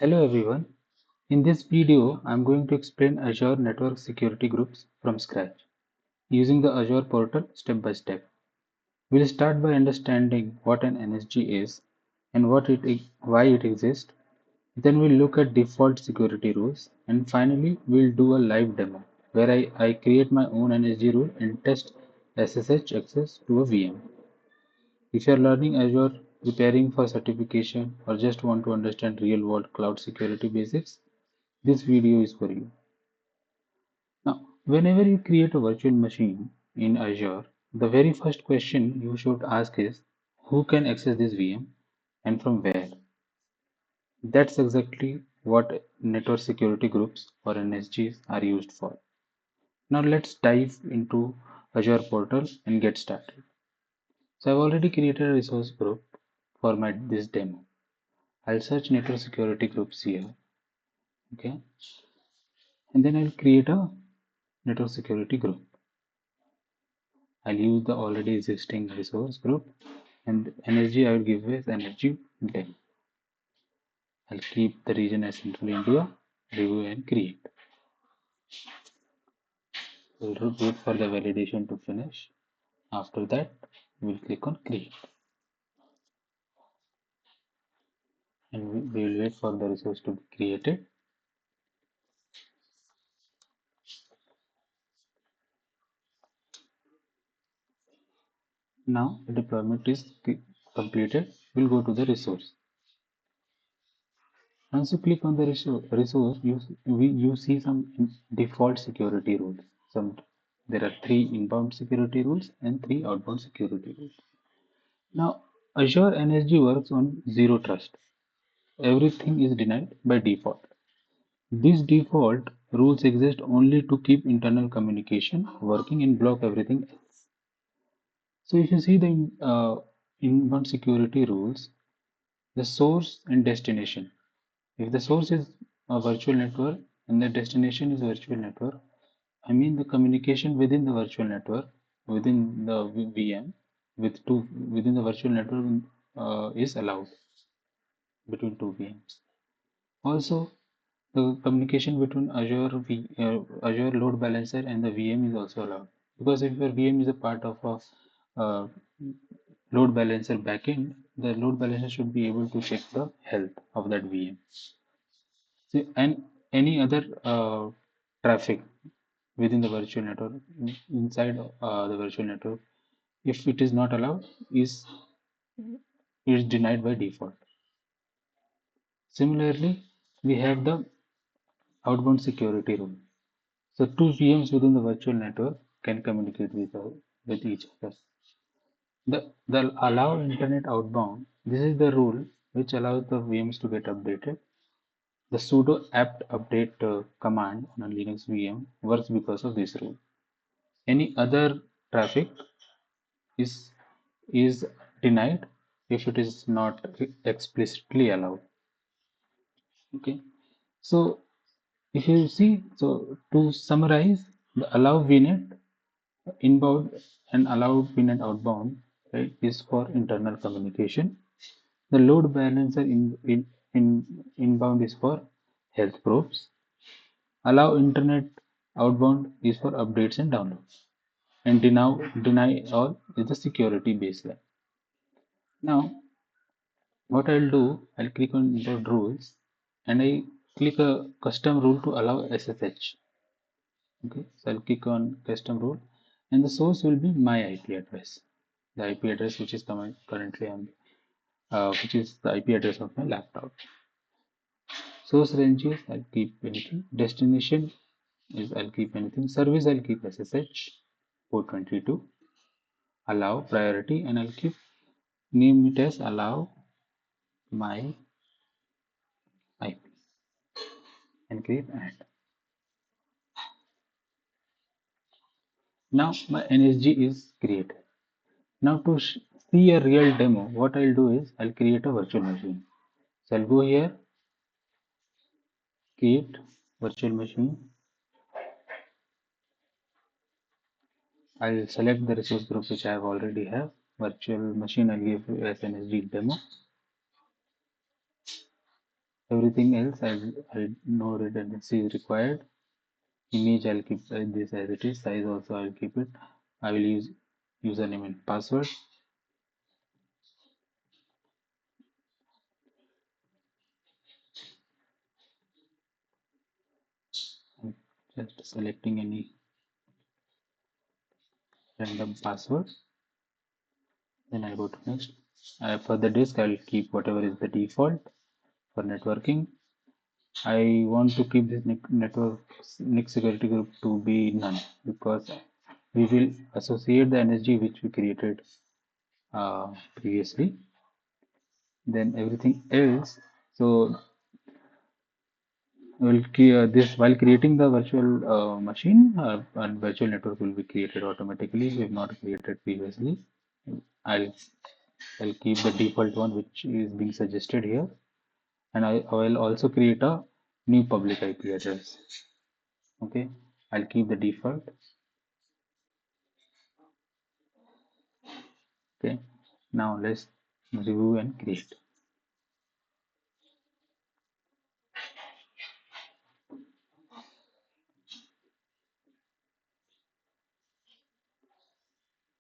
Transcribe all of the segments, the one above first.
Hello everyone. In this video, I'm going to explain Azure Network Security Groups from scratch, using the Azure Portal step by step. We'll start by understanding what an NSG is and why it exists. Then we'll look at default security rules, and finally we'll do a live demo where I create my own NSG rule and test SSH access to a VM. If you're learning Azure, preparing for certification, or just want to understand real-world cloud security basics, this video is for you. Now, whenever you create a virtual machine in Azure, the very first question you should ask is who can access this VM and from where? That's exactly what network security groups or NSGs are used for. Now let's dive into Azure Portal and get started. So I've already created a resource group for this demo. I'll search network security groups here, okay, and then I'll create a network security group. I'll use the already existing resource group, and energy I will give as energy day. I'll keep the region as Central India, review and create. We'll wait for the validation to finish. After that, we'll click on create, and we will wait for the resource to be created. Now the deployment is completed. We'll go to the resource. Once you click on the resource, you see some default security rules. There are 3 inbound security rules and 3 outbound security rules. Now, Azure NSG works on zero trust. Everything is denied by default. These default rules exist only to keep internal communication working and block everything else. So if you see the inbound security rules, the source and destination. If the source is a virtual network and the destination is a virtual network, I mean the communication within the virtual network, within the VM, within the virtual network is allowed between two VMs. Also, the communication between Azure load balancer and the VM is also allowed, because if your VM is a part of a load balancer backend, the load balancer should be able to check the health of that VM. So, and any other traffic within the virtual network, inside the virtual network, if it is not allowed, is denied by default. Similarly, we have the outbound security rule. So two VMs within the virtual network can communicate with each other. The allow internet outbound. This is the rule which allows the VMs to get updated. The sudo apt update command on a Linux VM works because of this rule. Any other traffic is is denied if it is not explicitly allowed. Okay, so if you see, so to summarize, the allow VNet inbound and allowed VNet outbound, right, is for internal communication. The load balancer inbound is for health probes. Allow internet outbound is for updates and downloads. And deny all is the security baseline. Now, what I'll do, I'll click on import rules and I click a custom rule to allow SSH. Okay, so I'll click on custom rule and the source will be my IP address, the IP address which is currently on, which is the IP address of my laptop. Source ranges, I'll keep anything. Destination is I'll keep anything. Service, I'll keep SSH port 22. Allow priority, and I'll keep name it as allow my IP and click add. Now my NSG is created. Now to see a real demo, what I'll do is I'll create a virtual machine. So I'll go here, create virtual machine. I'll select the resource group which I have already have. Virtual machine I'll give as NSG demo. Everything else I'll no redundancy is required. Image I'll keep this as it is. Size also I'll keep it. I will use username and password. I'm just selecting any random password. Then I'll go to next. For the disk, I'll keep whatever is the default. For networking, I want to keep this network NIC security group to be none, because we will associate the NSG which we created previously. Then everything else. So we'll this while creating the virtual machine, and virtual network will be created automatically if not created previously. I'll I'll keep the default one which is being suggested here, and I will also create a new public IP address. Okay, I'll keep the default. Okay, now let's review and create.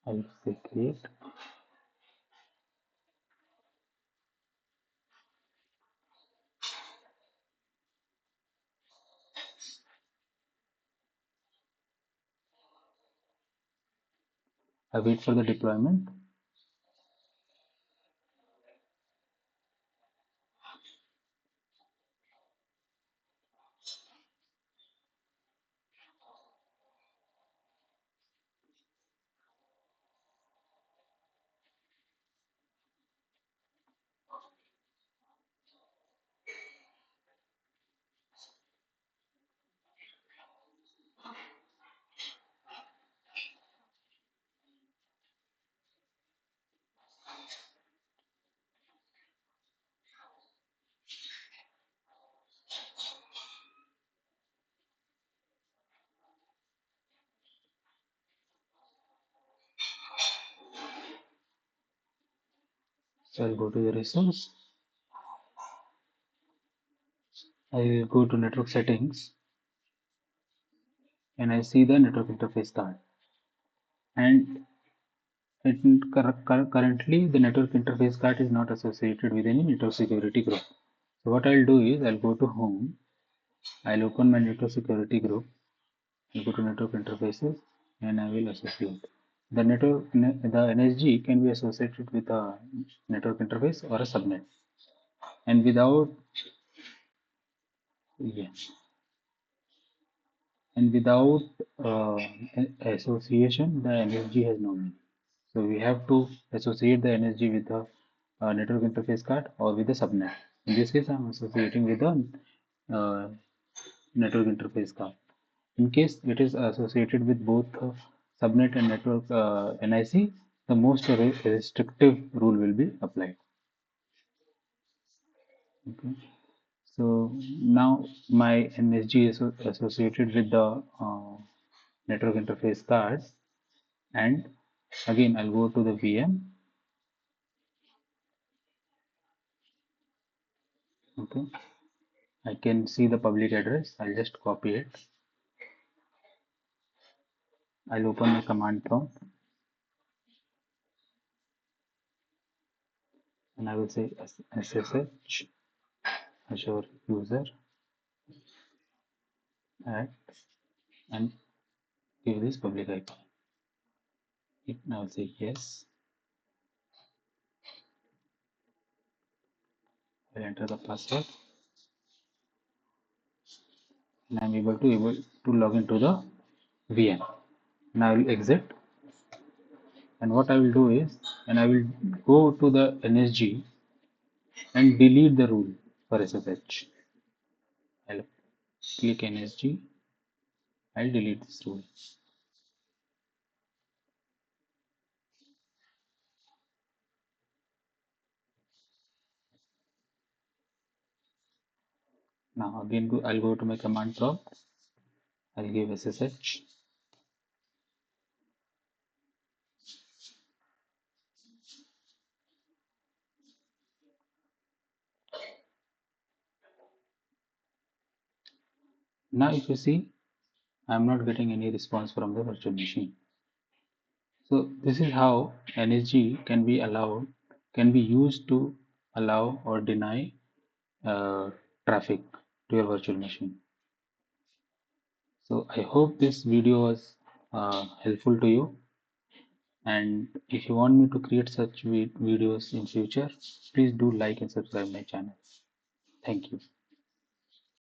I'll say create. I wait for the deployment. So I'll go to the resource. I will go to network settings, and I see the network interface card. And currently, the network interface card is not associated with any network security group. So what I'll do is I'll go to home. I'll open my network security group. I'll go to network interfaces, and I will associate. The NSG can be associated with a network interface or a subnet. And without, yeah, and without uh, association, the NSG has no meaning. So we have to associate the NSG with the network interface card or with the subnet. In this case, I'm associating with the network interface card. In case it is associated with both subnet and network NIC, the most restrictive rule will be applied. Okay. So now my NSG is associated with the network interface cards, and again I'll go to the VM. Okay, I can see the public address. I'll just copy it. I'll open my command prompt, and I will say SSH Azure user add, and give this public IP. I'll say yes. I'll enter the password, and I'm able to log into the VM. Now I will exit, and what I will do is, and I will go to the NSG and delete the rule for SSH. I'll click NSG. I'll delete this rule. Now again, I'll go to my command prompt. I'll give SSH. Now if you see, I'm not getting any response from the virtual machine. So this is how NSG can be used to allow or deny traffic to your virtual machine. So I hope this video was helpful to you. And if you want me to create such videos in future, please do like and subscribe my channel. Thank you.